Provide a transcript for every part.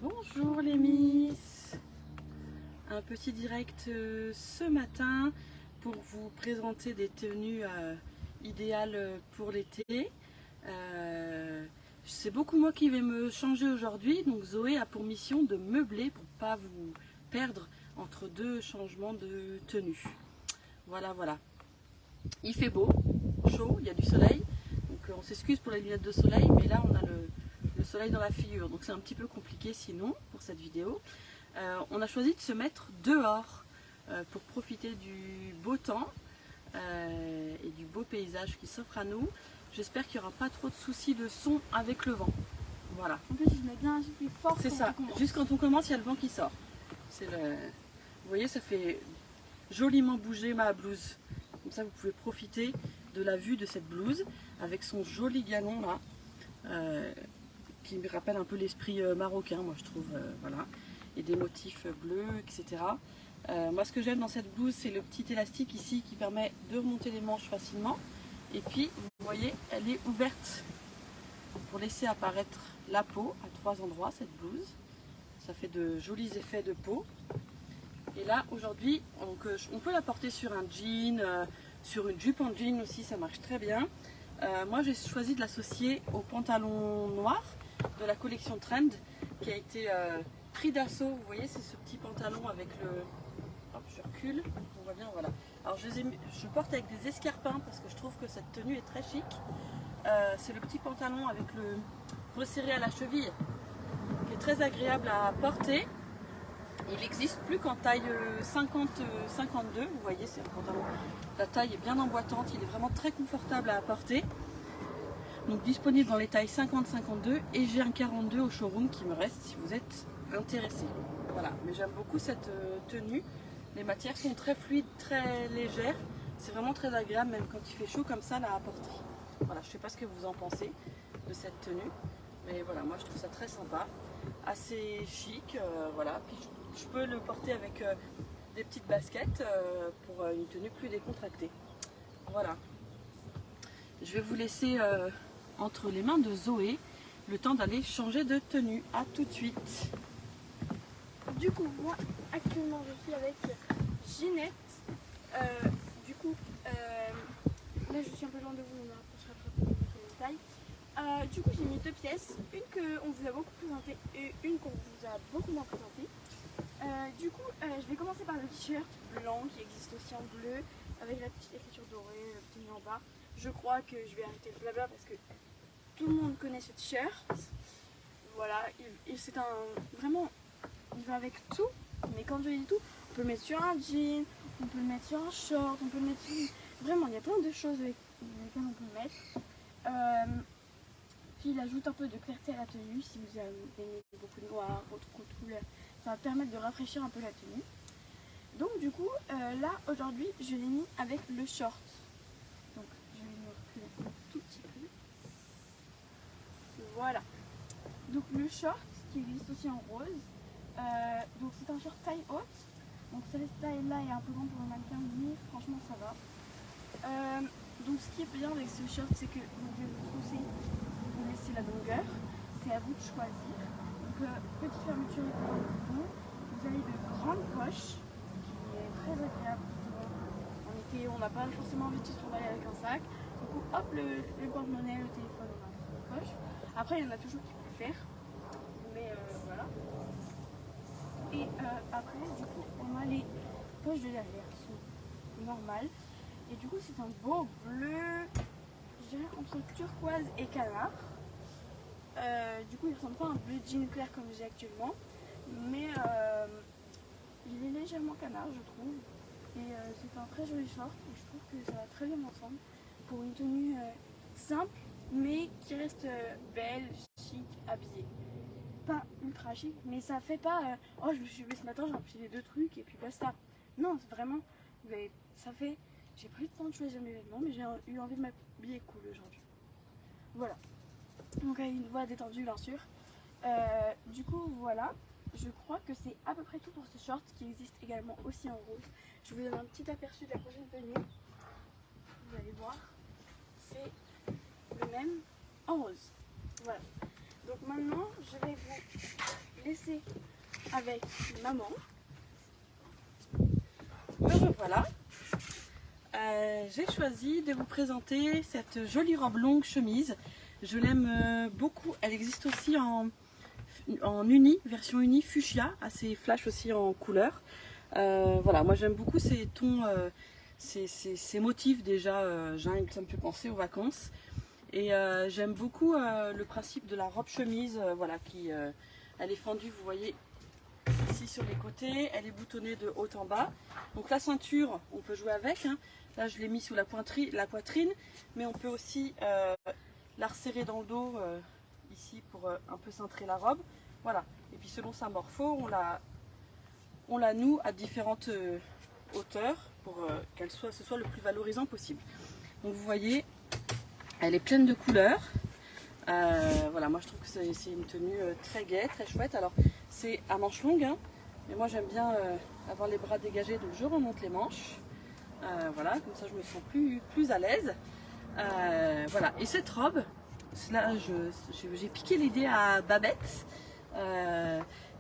Bonjour les Miss. Un petit direct ce matin pour vous présenter des tenues idéales pour l'été. C'est beaucoup moi qui vais me changer aujourd'hui, donc Zoé a pour mission de meubler pour pas vous perdre entre deux changements de tenue. Voilà. Il fait beau, chaud, il y a du soleil, donc on s'excuse pour les lunettes de soleil, mais là on a le soleil dans la figure, donc c'est un petit peu compliqué sinon pour cette vidéo. On a choisi de se mettre dehors pour profiter du beau temps et du beau paysage qui s'offre à nous. J'espère qu'il n'y aura pas trop de soucis de son avec le vent. Voilà. En plus, je mets bien un plus fort. C'est ça. Juste quand on commence, il y a le vent qui sort. Vous voyez, ça fait joliment bouger ma blouse. Comme ça, vous pouvez profiter de la vue de cette blouse avec son joli galon là, qui me rappelle un peu l'esprit marocain, moi je trouve. Voilà. Et des motifs bleus, etc. Moi, ce que j'aime dans cette blouse, c'est le petit élastique ici qui permet de remonter les manches facilement. Et puis, vous voyez, elle est ouverte pour laisser apparaître la peau à 3 endroits, cette blouse. Ça fait de jolis effets de peau. Et là, aujourd'hui, on peut la porter sur un jean, sur une jupe en jean aussi, ça marche très bien. Moi, j'ai choisi de l'associer au pantalon noir de la collection Trend, qui a été pris d'assaut. Vous voyez, c'est ce petit pantalon avec le... Hop, je recule, on voit bien, voilà. Alors, je porte avec des escarpins parce que je trouve que cette tenue est très chic. C'est le petit pantalon avec le resserré à la cheville, qui est très agréable à porter. Il n'existe plus qu'en taille 50-52, vous voyez, c'est un pantalon. La taille est bien emboîtante, il est vraiment très confortable à porter. Donc disponible dans les tailles 50-52 et j'ai un 42 au showroom qui me reste si vous êtes intéressé. Voilà, mais j'aime beaucoup cette tenue. Les matières sont très fluides, très légères. C'est vraiment très agréable même quand il fait chaud comme ça là à porter. Voilà, je ne sais pas ce que vous en pensez de cette tenue. Mais voilà, moi je trouve ça très sympa, assez chic, voilà. Puis je peux le porter avec des petites baskets pour une tenue plus décontractée. Voilà. Je vais vous laisser entre les mains de Zoé le temps d'aller changer de tenue. A tout de suite. Du coup, moi, actuellement, je suis avec Ginette. Là, je suis un peu loin de vous, on approchera après les détails. Du coup, j'ai mis deux pièces, une qu'on vous a beaucoup présentée et une qu'on vous a beaucoup moins présentée. Je vais commencer par le t-shirt blanc qui existe aussi en bleu avec la petite écriture dorée obtenue en bas. Je crois que je vais arrêter le blabla parce que tout le monde connaît ce t-shirt. Voilà, c'est vraiment, il va avec tout. Mais quand je dis tout, on peut le mettre sur un jean, on peut le mettre sur un short, on peut le mettre sur... Vraiment, il y a plein de choses avec lesquelles on peut le mettre. Puis il ajoute un peu de clarté à la tenue. Si vous aimez beaucoup de noir, autre couleur, ça va permettre de rafraîchir un peu la tenue. Donc du coup, là aujourd'hui, je l'ai mis avec le short. Donc je vais me reculer un tout petit peu. Voilà. Donc le short qui existe aussi en rose. Donc c'est un short taille haute. Donc cette taille là est un peu grande pour le mannequin, mais franchement ça va. Donc ce qui est bien avec ce short, c'est que vous devez vous trousser, vous laissez la longueur. C'est à vous de choisir. Donc petite fermeture et un bouton. Vous avez de grandes poches, qui est très agréable. En été, on n'a pas forcément envie de se trouver avec un sac. Du coup, hop, le porte-monnaie, le téléphone, on a dans la poche. Après, il y en a toujours qui préfèrent. Mais voilà. Et après, du coup, on a les poches de derrière qui sont normales. Et du coup, c'est un beau bleu, je dirais entre turquoise et canard. Du coup, il ne ressemble pas à un bleu jean clair comme j'ai actuellement. Mais il est légèrement canard, je trouve. Et c'est un très joli short. Et je trouve que ça va très bien ensemble pour une tenue simple, mais qui reste belle, chic, habillée. Pas ultra chic, mais ça fait pas oh je me suis levée ce matin, j'ai enfilé deux trucs et puis basta. Non, c'est vraiment, ça fait, j'ai pris le temps de choisir mes vêtements, mais j'ai eu envie de m'habiller cool aujourd'hui. Voilà. Donc avec une voix détendue bien sûr. Du coup voilà, je crois que c'est à peu près tout pour ce short qui existe également aussi en rose. Je vous donne un petit aperçu de la prochaine tenue. Vous allez voir, c'est le même en rose. Voilà. Donc maintenant, je vais vous laisser avec maman. Me revoilà. J'ai choisi de vous présenter cette jolie robe longue chemise. Je l'aime beaucoup. Elle existe aussi en uni, version uni fuchsia, assez flash aussi en couleur. Voilà, moi j'aime beaucoup ces tons, ces motifs déjà jungle, ça me fait penser aux vacances. Et j'aime beaucoup le principe de la robe chemise, voilà, elle est fendue, vous voyez, ici sur les côtés, elle est boutonnée de haut en bas. Donc la ceinture, on peut jouer avec, hein. Là je l'ai mis sous la poitrine, mais on peut aussi la resserrer dans le dos ici pour un peu cintrer la robe. Voilà, et puis selon sa morpho, on la noue à différentes hauteurs pour ce soit le plus valorisant possible. Donc vous voyez, elle est pleine de couleurs. Voilà, moi je trouve que c'est une tenue très gaie, très chouette. Alors c'est à manches longues, hein, mais moi j'aime bien avoir les bras dégagés, donc je remonte les manches. Voilà, comme ça je me sens plus à l'aise. Voilà, et cette robe, là j'ai piqué l'idée à Babette.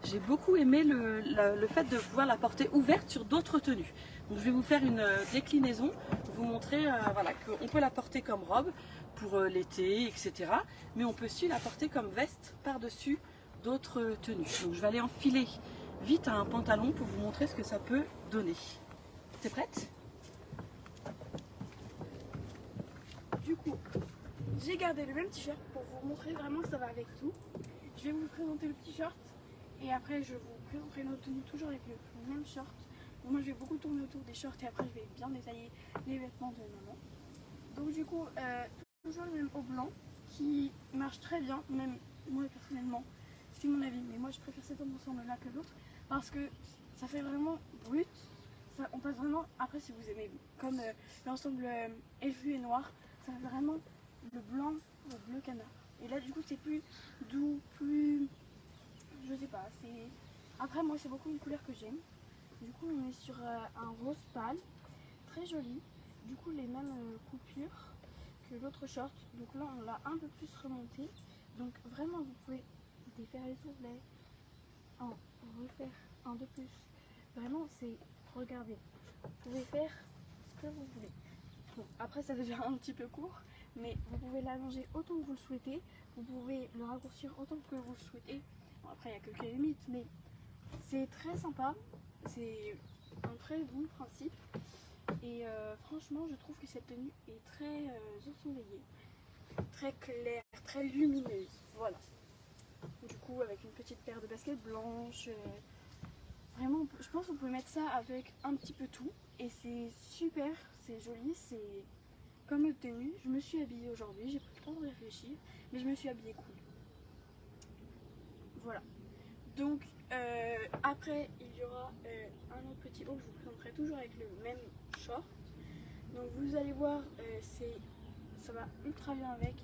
J'ai beaucoup aimé le fait de pouvoir la porter ouverte sur d'autres tenues. Donc je vais vous faire une déclinaison, vous montrer voilà, qu'on peut la porter comme robe pour l'été, etc. Mais on peut aussi la porter comme veste par-dessus d'autres tenues. Donc je vais aller enfiler vite un pantalon pour vous montrer ce que ça peut donner. T'es prête ? Du coup, j'ai gardé le même t-shirt pour vous montrer vraiment que ça va avec tout. Je vais vous présenter le t-shirt et après je vous présenterai notre tenue toujours avec le même short. Donc moi je vais beaucoup tourner autour des shorts et après je vais bien détailler les vêtements de maman. Donc du coup, toujours le même haut blanc qui marche très bien, même moi personnellement, c'est mon avis, mais moi je préfère cet ensemble-là que l'autre parce que ça fait vraiment brut. On passe vraiment, après si vous aimez comme l'ensemble élevé et noir, ça fait vraiment le blanc, le bleu canard. Et là du coup c'est plus doux, plus, je sais pas, c'est, après moi c'est beaucoup une couleur que j'aime. Du coup on est sur un rose pâle, très joli, du coup les mêmes coupures que l'autre short. Donc là on l'a un peu plus remonté, donc vraiment vous pouvez défaire les ourlets, en refaire un de plus. Vraiment c'est, regardez, vous pouvez faire ce que vous voulez. Bon, après ça devient un petit peu court, mais vous pouvez l'allonger autant que vous le souhaitez, vous pouvez le raccourcir autant que vous le souhaitez. Bon, après il y a quelques limites, mais c'est très sympa, c'est un très bon principe. Et franchement je trouve que cette tenue est très ensoleillée, très claire, très lumineuse, voilà. Du coup avec une petite paire de baskets blanches, vraiment je pense que vous pouvez mettre ça avec un petit peu tout. Et c'est super, c'est joli, c'est comme une tenue. Je me suis habillée aujourd'hui, j'ai pris le temps de réfléchir, mais je me suis habillée cool. Voilà. Donc après il y aura un autre petit haut que je vous présenterai toujours avec le même short. Donc vous allez voir, ça va ultra bien avec.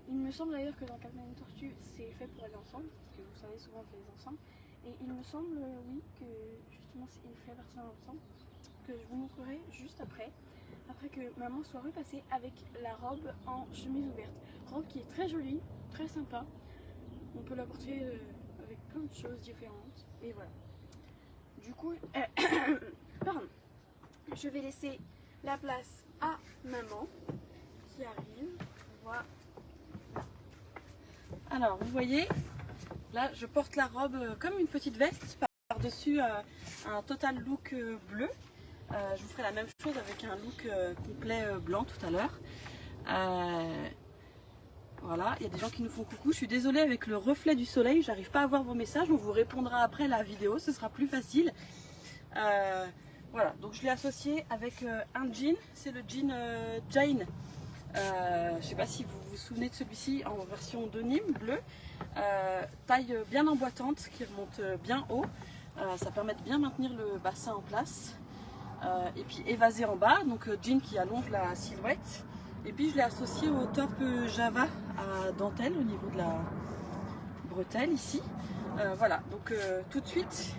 Il me semble d'ailleurs que dans Catman et Tortue c'est fait pour aller ensemble, parce que vous savez souvent on fait les ensembles. Et il me semble oui que justement il fait partie d'un ensemble que je vous montrerai juste après que maman soit repassée avec la robe en chemise ouverte. Robe qui est très jolie, très sympa. On peut la porter avec plein de choses différentes. Et voilà. Du coup, pardon. Je vais laisser la place à maman qui arrive. Voilà. Alors vous voyez, là je porte la robe comme une petite veste par-dessus un total look bleu. Je vous ferai la même chose avec un look complet blanc tout à l'heure. Voilà, il y a des gens qui nous font coucou. Je suis désolée avec le reflet du soleil, j'arrive pas à voir vos messages. On vous répondra après la vidéo, ce sera plus facile. Voilà, donc je l'ai associé avec un jean, c'est le jean Jane. Je sais pas si vous vous souvenez de celui-ci en version denim bleu. Taille bien emboîtante qui remonte bien haut. Ça permet de bien maintenir le bassin en place. Et puis évasé en bas, donc jean qui allonge la silhouette. Et puis je l'ai associé au top Java à dentelle au niveau de la bretelle ici. Voilà, donc tout de suite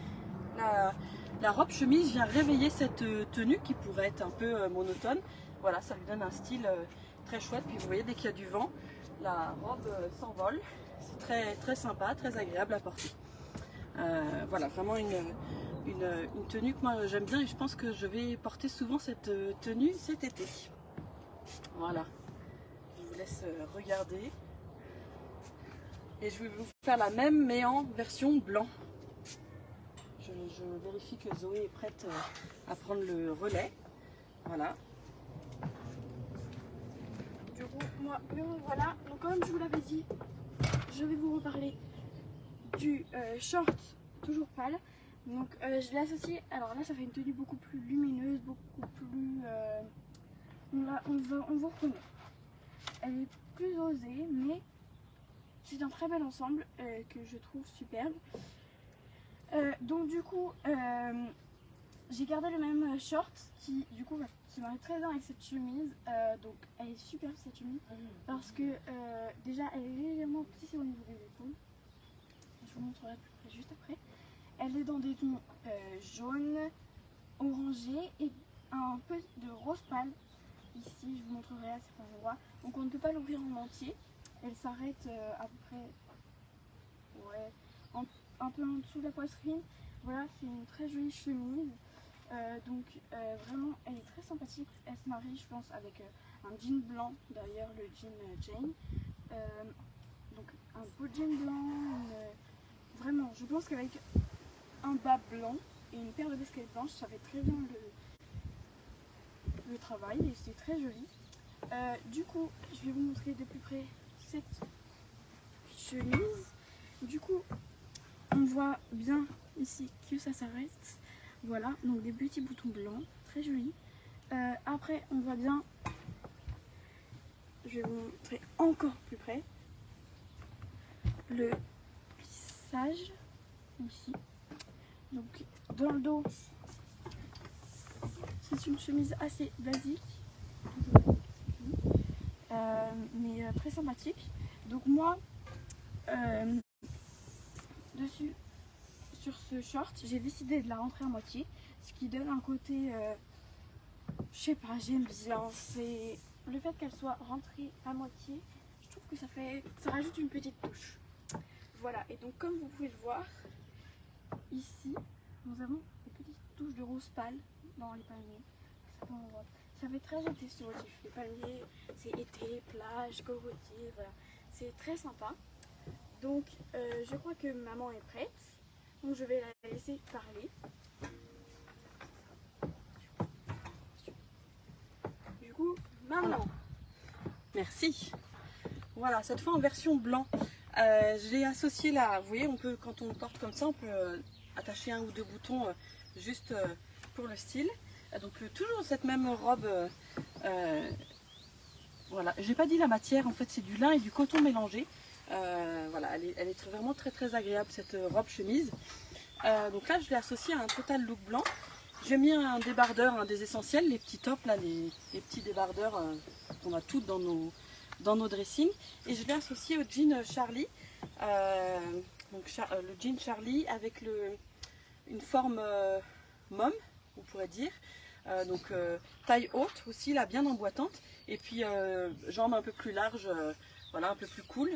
la robe chemise vient réveiller cette tenue qui pourrait être un peu monotone. Voilà, ça lui donne un style très chouette. Puis vous voyez, dès qu'il y a du vent, la robe s'envole. C'est très, très sympa, très agréable à porter. Voilà, vraiment une tenue que moi j'aime bien et je pense que je vais porter souvent cette tenue cet été. Voilà, je vous laisse regarder. Et je vais vous faire la même mais en version blanc. Je vérifie que Zoé est prête à prendre le relais. Voilà. Du coup, moi, me voilà. Donc, comme je vous l'avais dit, je vais vous reparler du short toujours pâle. Donc, je l'ai associé. Alors là, ça fait une tenue beaucoup plus lumineuse, beaucoup plus. On vous reconnaît. Elle est plus osée, mais c'est un très bel ensemble que je trouve superbe. Donc, du coup, j'ai gardé le même short qui, du coup, se marie très bien avec cette chemise. Donc, elle est superbe cette chemise parce que déjà, elle est légèrement plissée au niveau des épaules. Je vous montrerai plus près juste après. Elle est dans des tons jaunes, orangés et un peu de rose pâle. Ici, je vous montrerai à certains endroits. Donc, on ne peut pas l'ouvrir en entier. Elle s'arrête à peu près un peu en dessous de la poitrine. Voilà, c'est une très jolie chemise. Donc, vraiment, elle est très sympathique. Elle se marie, je pense, avec un jean blanc, d'ailleurs, le jean Jane. Donc, un beau jean blanc. Vraiment, je pense qu'avec un bas blanc et une paire de baskets blanches, ça fait très bien le travail et c'est très joli. Du coup, je vais vous montrer de plus près cette chemise. Du coup, on voit bien ici que ça s'arrête. Voilà, donc des petits boutons blancs, très jolis. Après, on voit bien, je vais vous montrer encore plus près, le plissage ici. Donc, dans le dos, c'est une chemise assez basique, mais très sympathique. Donc moi, dessus, sur ce short, j'ai décidé de la rentrer à moitié, ce qui donne un côté, je sais pas, j'aime bien. C'est le fait qu'elle soit rentrée à moitié, je trouve que ça rajoute une petite touche. Voilà, et donc comme vous pouvez le voir, ici, nous avons des petites touches de rose pâle dans les palmiers. Ça fait très été estivatif. Les palmiers, c'est été, plage, cocotier, voilà. C'est très sympa. Donc, je crois que maman est prête. Donc, je vais la laisser parler. Du coup, maman. Merci. Voilà, cette fois en version blanc. J'ai associé là, vous voyez, quand on porte comme ça, on peut attacher un ou deux boutons juste pour le style. Donc toujours cette même robe. Voilà, j'ai pas dit la matière, en fait c'est du lin et du coton mélangé. Voilà, elle est vraiment très très agréable cette robe chemise. Donc là je l'ai associée à un total look blanc. J'ai mis un débardeur, un des essentiels, les petits tops là, les petits débardeurs qu'on a toutes dans nos dressings. Et je l'ai associé au jean Charlie. Le jean Charlie avec une forme mom, on pourrait dire. Taille haute aussi, là, bien emboîtante. Et puis jambes un peu plus larges, voilà, un peu plus cool.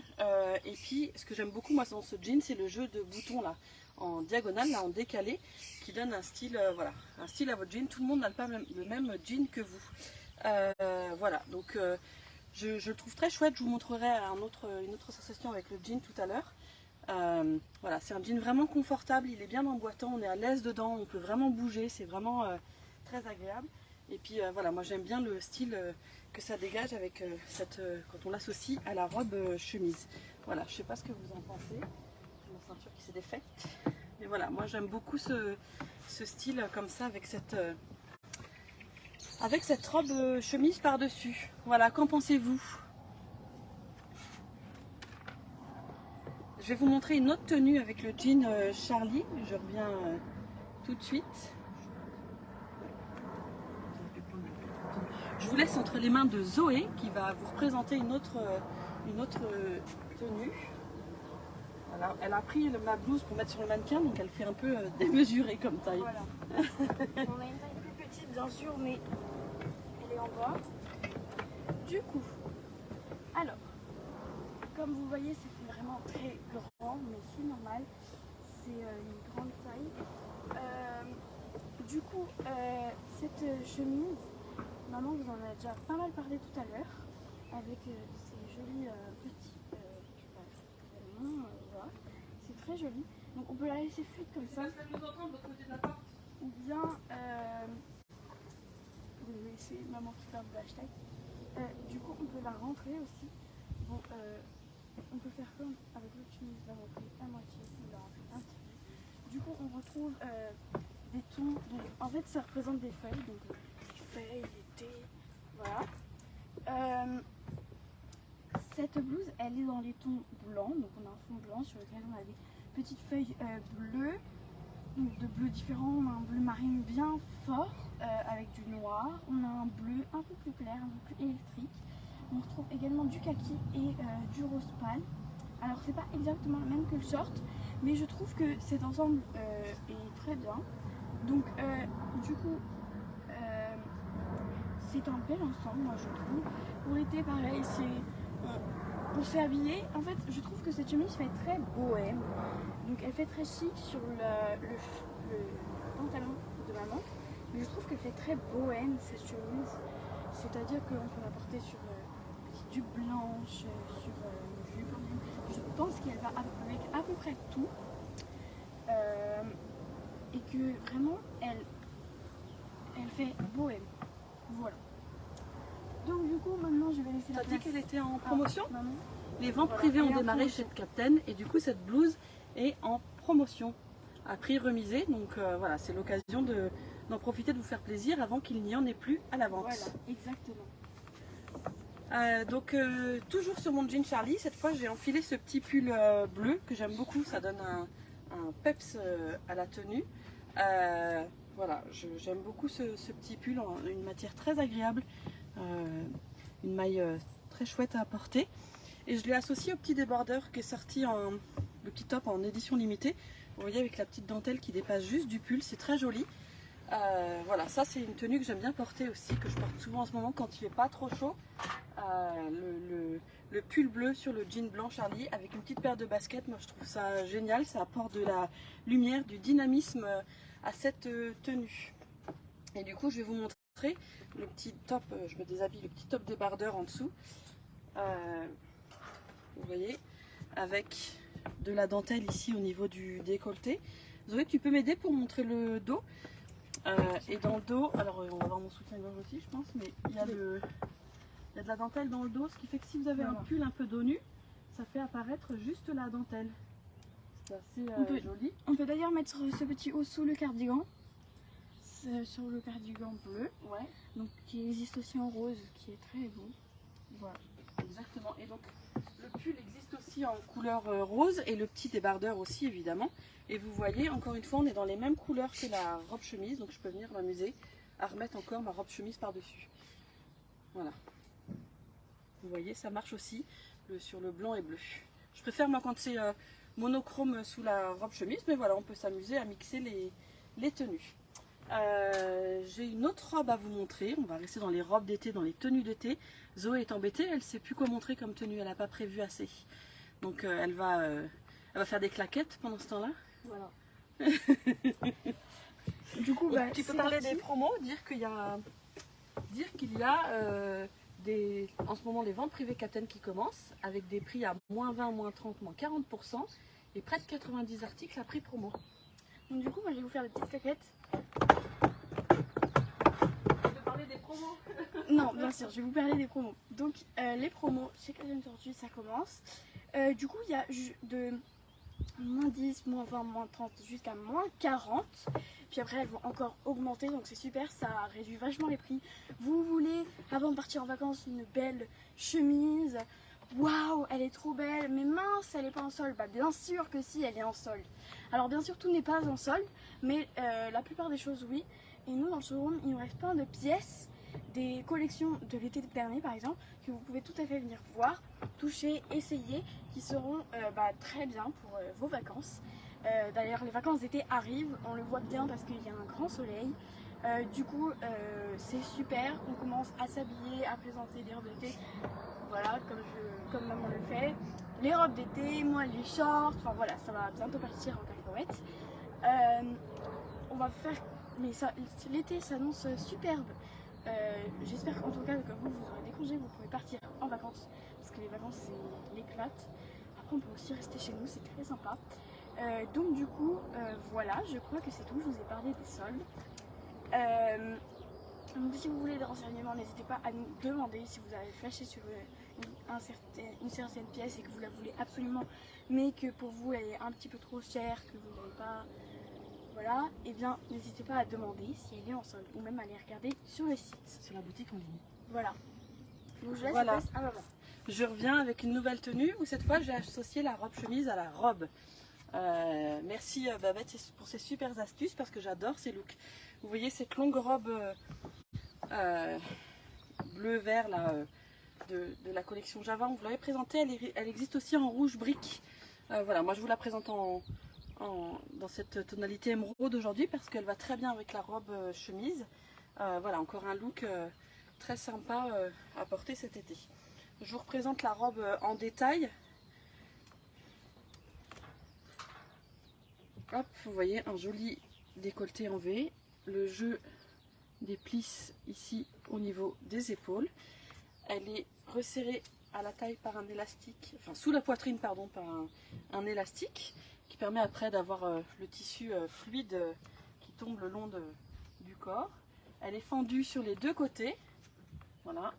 Et puis ce que j'aime beaucoup moi dans ce jean, c'est le jeu de boutons là, en diagonale, là, en décalé, qui donne un style, voilà, un style à votre jean. Tout le monde n'a pas le même jean que vous. Voilà, donc je le trouve très chouette. Je vous montrerai une autre sensation avec le jean tout à l'heure. Voilà, c'est un jean vraiment confortable, il est bien emboîtant, on est à l'aise dedans, on peut vraiment bouger, c'est vraiment très agréable. Et puis voilà, moi j'aime bien le style que ça dégage avec quand on l'associe à la robe chemise. Voilà, je sais pas ce que vous en pensez. J'ai ma ceinture qui s'est défaite. Mais voilà, moi j'aime beaucoup ce style comme ça avec cette robe chemise par-dessus. Voilà, qu'en pensez-vous? Je vais vous montrer une autre tenue avec le jean Charlie. Je reviens tout de suite. Je vous laisse entre les mains de Zoé qui va vous représenter une autre tenue. Voilà, elle a pris ma blouse pour mettre sur le mannequin, donc elle fait un peu démesurée comme taille. Voilà. On a une taille plus petite bien sûr, mais elle est en bas. Du coup, alors, comme vous voyez, c'est vraiment très grand, mais c'est normal. C'est une grande taille. Du coup, cette chemise, maman vous en a déjà pas mal parlé tout à l'heure, avec ces jolis petits talons, voilà. C'est très joli. Donc on peut la laisser fuite comme ça. Ou bien, oui, c'est maman qui parle de hashtag. Du coup, on peut la rentrer aussi. Bon, on peut faire comme avec l'autre chemise, la rentrer à moitié, ou la rentrer un petit peu. Du coup, on retrouve des tons. Donc, en fait, ça représente des feuilles, donc les feuilles, les thés, voilà. Cette blouse, elle est dans les tons blancs, donc on a un fond blanc sur lequel on a des petites feuilles bleues, donc de bleus différents. On a un bleu marine bien fort avec du noir, on a un bleu un peu plus clair, un peu plus électrique. On retrouve également du kaki et du rose pâle. Alors c'est pas exactement le même que le short, mais je trouve que cet ensemble est très bien. Donc du coup c'est un bel ensemble, moi je trouve. Pour l'été pareil, on s'est habillé. En fait je trouve que cette chemise fait très bohème. Donc elle fait très chic sur le pantalon de maman. Mais je trouve qu'elle fait très bohème cette chemise. C'est-à-dire qu'on peut la porter sur du blanche, sur une jupe. Je pense qu'elle va avec à peu près tout. Et que vraiment elle fait bohème. Voilà. Donc du coup maintenant je vais laisser la T'as place. dit qu'elle était en promotion? Maman. Les ventes Voilà, privées elle ont est en démarré promotion. chez Captain et du coup cette blouse est en promotion à prix remisé. Donc voilà, c'est l'occasion d'en profiter, de vous faire plaisir avant qu'il n'y en ait plus à la vente. Voilà, exactement. Donc toujours sur mon jean Charlie, cette fois j'ai enfilé ce petit pull bleu que j'aime beaucoup, ça donne un peps à la tenue. Voilà, j'aime beaucoup ce petit pull, en une matière très agréable, une maille très chouette à porter. Et je l'ai associé au petit débardeur qui est sorti le petit top en édition limitée. Vous voyez avec la petite dentelle qui dépasse juste du pull, c'est très joli. Voilà, ça c'est une tenue que j'aime bien porter aussi, que je porte souvent en ce moment quand il fait pas trop chaud. Le pull bleu sur le jean blanc Charlie avec une petite paire de baskets, moi je trouve ça génial, ça apporte de la lumière, du dynamisme à cette tenue. Et du coup je vais vous montrer le petit top, je me déshabille, le petit top débardeur en dessous. Vous voyez, avec de la dentelle ici au niveau du décolleté. Zoé, tu peux m'aider pour montrer le dos? Et dans le dos, alors on va avoir mon soutien-gorge aussi je pense, mais il y a de la dentelle dans le dos, ce qui fait que si vous avez un pull un peu dos nu, ça fait apparaître juste la dentelle. C'est assez joli. On peut d'ailleurs mettre ce petit haut sous le cardigan, sur le cardigan bleu, Ouais, donc qui existe aussi en rose, qui est très beau. voilà, exactement. Et donc le pull existe aussi en couleur rose et le petit débardeur aussi évidemment. Et vous voyez, encore une fois, on est dans les mêmes couleurs que la robe chemise, donc je peux venir m'amuser à remettre encore ma robe chemise par-dessus. Voilà. Vous voyez, ça marche aussi sur le blanc et bleu. Je préfère moi quand c'est monochrome sous la robe chemise, mais voilà, on peut s'amuser à mixer les tenues. J'ai une autre robe à vous montrer. On va rester dans les robes d'été, dans les tenues d'été. Zoé est embêtée, elle ne sait plus quoi montrer comme tenue, elle n'a pas prévu assez. Donc elle va faire des claquettes pendant ce temps-là. Voilà. Du coup, Tu peux parler des promos, dire qu'il y a en ce moment les ventes privées Captain qui commencent avec des prix à moins 20, moins 30, moins 40% et près de 90 articles à prix promo. Donc du coup, moi je vais vous faire des petites claquettes. Tu peux parler des promos? Non, bien sûr, je vais vous parler des promos. Donc les promos chez Captain Tortue, ça commence. Du coup, il y a de moins 10, moins 20, moins 30 jusqu'à moins 40. Puis après, elles vont encore augmenter, donc c'est super, ça réduit vachement les prix. Vous voulez, avant de partir en vacances, une belle chemise. Waouh, elle est trop belle, mais mince, elle n'est pas en solde. Bah bien sûr que si, elle est en solde. Alors bien sûr, tout n'est pas en solde, mais la plupart des choses, oui. Et nous, dans le showroom, il nous reste plein de pièces, des collections de l'été dernier, par exemple, que vous pouvez tout à fait venir voir, toucher, essayer, qui seront très bien pour vos vacances. D'ailleurs, les vacances d'été arrivent, on le voit bien parce qu'il y a un grand soleil. Du coup, c'est super, on commence à s'habiller, à présenter les robes d'été. Voilà, comme maman le fait. les robes d'été, moi les shorts, enfin voilà, ça va bientôt partir en cacahuète. On va faire, mais l'été s'annonce superbe. J'espère en tout cas que vous aurez des congés, vous pouvez partir en vacances, parce que les vacances c'est l'éclate. Après on peut aussi rester chez nous, c'est très sympa. Donc du coup, voilà, je crois que c'est tout, je vous ai parlé des soldes. Donc si vous voulez des renseignements, n'hésitez pas à nous demander si vous avez flashé sur une certaine pièce et que vous la voulez absolument, mais que pour vous elle est un petit peu trop chère, que vous n'avez pas... Voilà, et bien n'hésitez pas à demander si elle est en solde ou même à aller regarder sur le site. Sur la boutique en ligne. Voilà. Donc je laisse Voilà. la place à maman. Je reviens avec une nouvelle tenue où cette fois j'ai associé la robe chemise à la robe. Merci Babette pour ces super astuces parce que j'adore ces looks. Vous voyez cette longue robe bleu-vert là, de la collection Java, on vous l'avait présentée, elle existe aussi en rouge brique. Voilà, moi je vous la présente dans cette tonalité émeraude aujourd'hui parce qu'elle va très bien avec la robe chemise. Voilà, encore un look très sympa à porter cet été. Je vous représente la robe en détail. Hop, vous voyez un joli décolleté en V, le jeu des plisses ici au niveau des épaules. Elle est resserrée à la taille par un élastique, enfin sous la poitrine pardon, par un élastique qui permet après d'avoir le tissu fluide qui tombe le long du corps. Elle est fendue sur les deux côtés, voilà.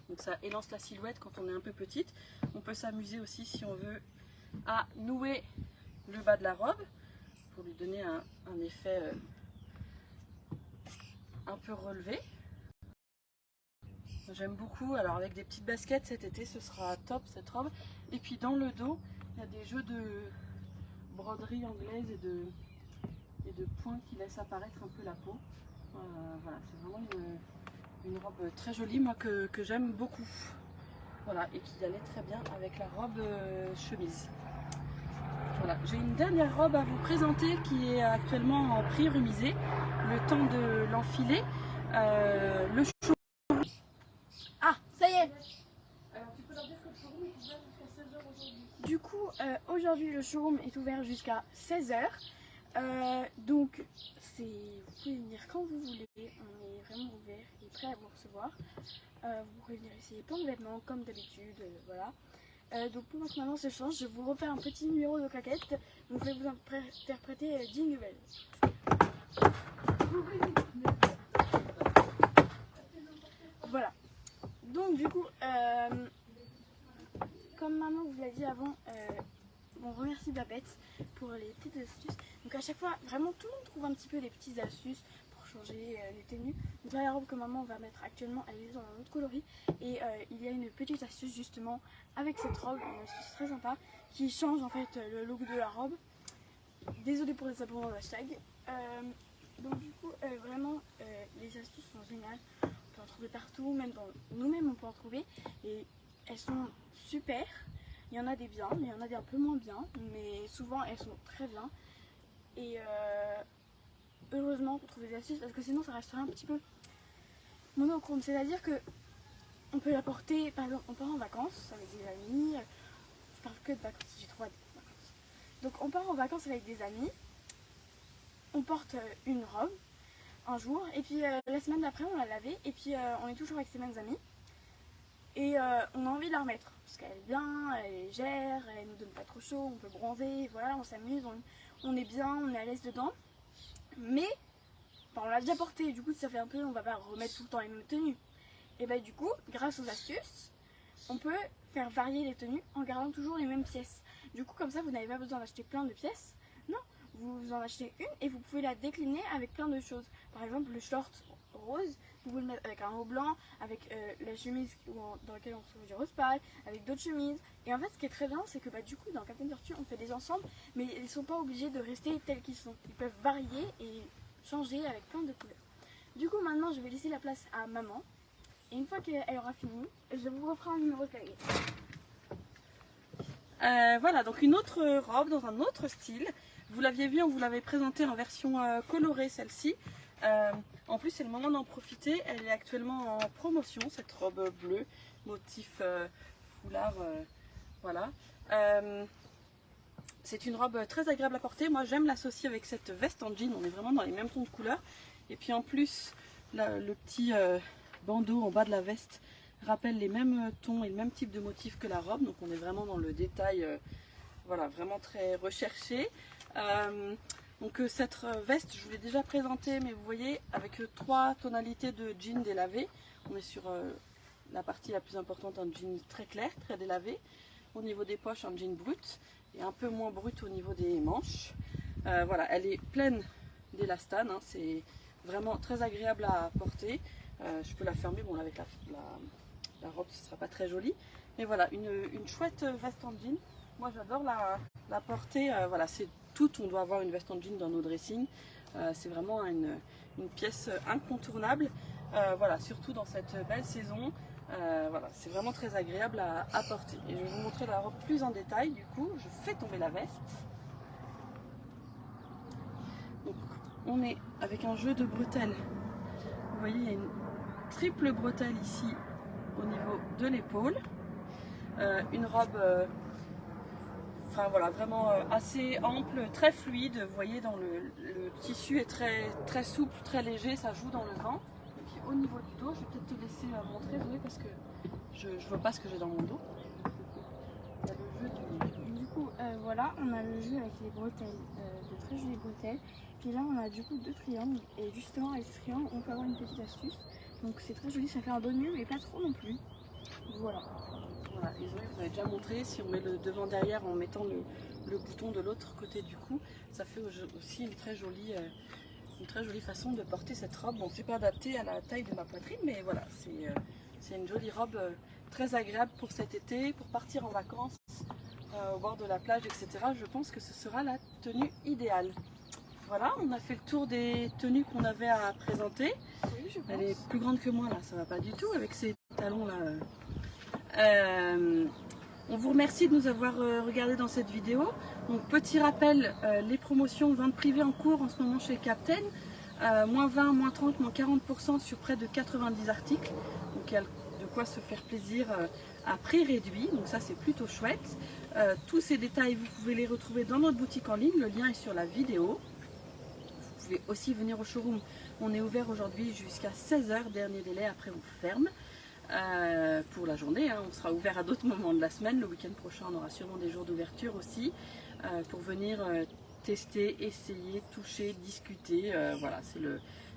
Donc ça élance la silhouette quand on est un peu petite. On peut s'amuser aussi si on veut à nouer le bas de la robe pour lui donner un effet un peu relevé. J'aime beaucoup, alors avec des petites baskets cet été ce sera top cette robe. Et puis dans le dos il y a des jeux de broderie anglaise et de points qui laissent apparaître un peu la peau. Voilà, c'est vraiment une robe très jolie, moi que j'aime beaucoup. Voilà, et qui allait très bien avec la robe chemise. Voilà, j'ai une dernière robe à vous présenter qui est actuellement en prix remisé. Le temps de l'enfiler. Le showroom. Ah, ça y est. Alors tu peux leur dire que le showroom est ouvert jusqu'à 16h aujourd'hui. Du coup, aujourd'hui le showroom est ouvert jusqu'à 16h. Donc vous pouvez venir quand vous voulez, on est vraiment ouvert et prêt à vous recevoir. Vous pouvez venir essayer plein de vêtements comme d'habitude, voilà. Donc pour que maintenant se change, je vous refais un petit numéro de claquette. Donc je vais vous interpréter Jingle Bell. Voilà. Donc du coup, comme maman vous l'a dit avant, on remercie Babette pour les petites astuces. Donc à chaque fois, vraiment tout le monde trouve un petit peu des petites astuces pour changer les tenues. Donc là, la robe que maman va mettre actuellement, elle est dans un autre coloris. Et il y a une petite astuce justement avec cette robe, une astuce très sympa, qui change en fait le look de la robe. Désolée pour les abondants d'hashtag. Donc du coup, vraiment, les astuces sont géniales. On peut en trouver partout, même dans nous-mêmes on peut en trouver. Et elles sont super. Il y en a des biens, mais il y en a des un peu moins bien. Mais souvent elles sont très bien. Et heureusement qu'on trouve des astuces parce que sinon ça resterait un petit peu monochrome. C'est-à-dire que on peut la porter, par exemple, on part en vacances avec des amis. Je parle que de vacances, j'ai trop hâte de vacances. Donc on part en vacances avec des amis. On porte une robe un jour et puis la semaine d'après on l'a lavée et puis on est toujours avec ces mêmes amis et on a envie de la remettre parce qu'elle est bien, elle est légère, elle nous donne pas trop chaud, on peut bronzer, voilà, on s'amuse, on est bien, on est à l'aise dedans, mais on l'a déjà portée, du coup ça fait un peu, on va pas remettre tout le temps les mêmes tenues. Et bah du coup, grâce aux astuces, on peut faire varier les tenues en gardant toujours les mêmes pièces. Du coup comme ça vous n'avez pas besoin d'acheter plein de pièces, non, vous en achetez une et vous pouvez la décliner avec plein de choses. Par exemple le short rose, vous pouvez le mettre avec un haut blanc, avec la chemise dans laquelle on trouve du rose pâle, avec d'autres chemises. Et en fait ce qui est très bien c'est que bah, du coup dans Captain Tortue on fait des ensembles, mais ils ne sont pas obligés de rester tels qu'ils sont. Ils peuvent varier et changer avec plein de couleurs. Du coup maintenant je vais laisser la place à maman. Et une fois qu'elle aura fini, je vous referai un numéro de clavier. Voilà, donc une autre robe dans un autre style. Vous l'aviez vu, on vous l'avait présentée en version colorée celle-ci. En plus, c'est le moment d'en profiter. Elle est actuellement en promotion, cette robe bleue, motif foulard Voilà. C'est une robe très agréable à porter. Moi j'aime l'associer avec cette veste en jean. On est vraiment dans les mêmes tons de couleur. Et puis en plus, le petit bandeau en bas de la veste rappelle les mêmes tons et le même type de motif que la robe. Donc on est vraiment dans le détail, voilà, vraiment très recherché. Donc cette veste, je vous l'ai déjà présentée, mais vous voyez, avec 3 tonalités de jean délavé. On est sur la partie la plus importante, un jean très clair, très délavé. Au niveau des poches, un jean brut et un peu moins brut au niveau des manches. Voilà, elle est pleine d'élastane, hein, c'est vraiment très agréable à porter. Je peux la fermer, bon avec la robe ce ne sera pas très joli. Mais voilà, une chouette veste en jean. Moi j'adore la porter, voilà, c'est tout, on doit avoir une veste en jean dans nos dressings. C'est vraiment une pièce incontournable, voilà, surtout dans cette belle saison. Voilà, c'est vraiment très agréable à porter. Et je vais vous montrer la robe plus en détail. Du coup, je fais tomber la veste. Donc, on est avec un jeu de bretelles. Vous voyez, il y a une triple bretelle ici au niveau de l'épaule. Une robe, enfin voilà, vraiment assez ample, très fluide. Vous voyez, dans le tissu est très souple, très léger, ça joue dans le vent. Et puis au niveau du dos, je vais peut-être te laisser montrer, Zoé, parce que je ne vois pas ce que j'ai dans mon dos. Il y a le jeu Du coup, voilà, on a le jeu avec les bretelles, de très jolies bretelles. Puis là, on a du coup 2 triangles. Et justement, avec ces triangles, on peut avoir une petite astuce. Donc c'est très joli, ça fait un bon nœud, mais pas trop non plus. Voilà. Voilà, et Zoé vous avez déjà montré, si on met le devant derrière en mettant le bouton de l'autre côté du cou, ça fait aussi une très jolie façon de porter cette robe. Bon, c'est pas adapté à la taille de ma poitrine, mais voilà, c'est une jolie robe très agréable pour cet été, pour partir en vacances au bord de la plage, etc. Je pense que ce sera la tenue idéale. Voilà, on a fait le tour des tenues qu'on avait à présenter. Oui, je pense. Elle est plus grande que moi là, ça va pas du tout avec ces talons là. On vous remercie de nous avoir regardé dans cette vidéo. Donc petit rappel, les promotions vente privée en cours en ce moment chez Captain. Moins 20, moins 30, moins 40% sur près de 90 articles. Donc il y a de quoi se faire plaisir à prix réduit. Donc ça c'est plutôt chouette. Tous ces détails vous pouvez les retrouver dans notre boutique en ligne. Le lien est sur la vidéo. Vous pouvez aussi venir au showroom. On est ouvert aujourd'hui jusqu'à 16 h, dernier délai, après on ferme. Pour la journée, hein. On sera ouvert à d'autres moments de la semaine. Le week-end prochain, on aura sûrement des jours d'ouverture aussi pour venir tester, essayer, toucher, discuter. Voilà,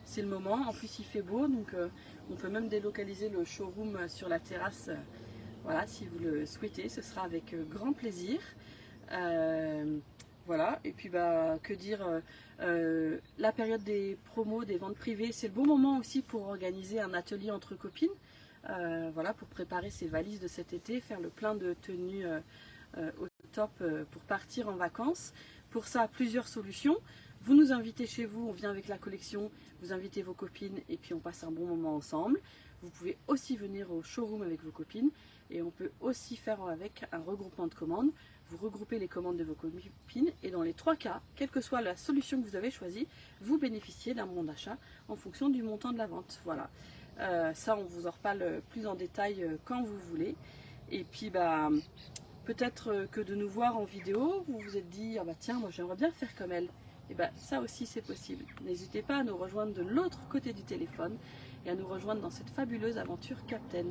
c'est le moment. En plus, il fait beau, donc on peut même délocaliser le showroom sur la terrasse. Voilà, si vous le souhaitez, ce sera avec grand plaisir. Voilà, et puis bah, que dire, la période des promos, des ventes privées, c'est le bon moment aussi pour organiser un atelier entre copines. Voilà, pour préparer ses valises de cet été, faire le plein de tenues au top pour partir en vacances. Pour ça, plusieurs solutions. Vous nous invitez chez vous, on vient avec la collection, vous invitez vos copines et puis on passe un bon moment ensemble. Vous pouvez aussi venir au showroom avec vos copines et on peut aussi faire avec un regroupement de commandes. Vous regroupez les commandes de vos copines et dans les 3 cas, quelle que soit la solution que vous avez choisie, vous bénéficiez d'un bon d'achat en fonction du montant de la vente. Voilà. Ça, on vous en reparle plus en détail quand vous voulez. Et puis, bah, peut-être que de nous voir en vidéo, vous vous êtes dit, ah bah tiens, moi j'aimerais bien faire comme elle. Et bah, ça aussi c'est possible. N'hésitez pas à nous rejoindre de l'autre côté du téléphone et à nous rejoindre dans cette fabuleuse aventure Captain.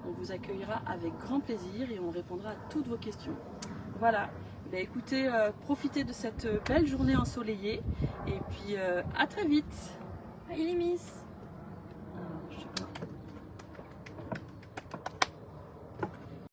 On vous accueillera avec grand plaisir et on répondra à toutes vos questions. Voilà. Bah, écoutez, profitez de cette belle journée ensoleillée et puis à très vite. Bye les miss. Je sais pas.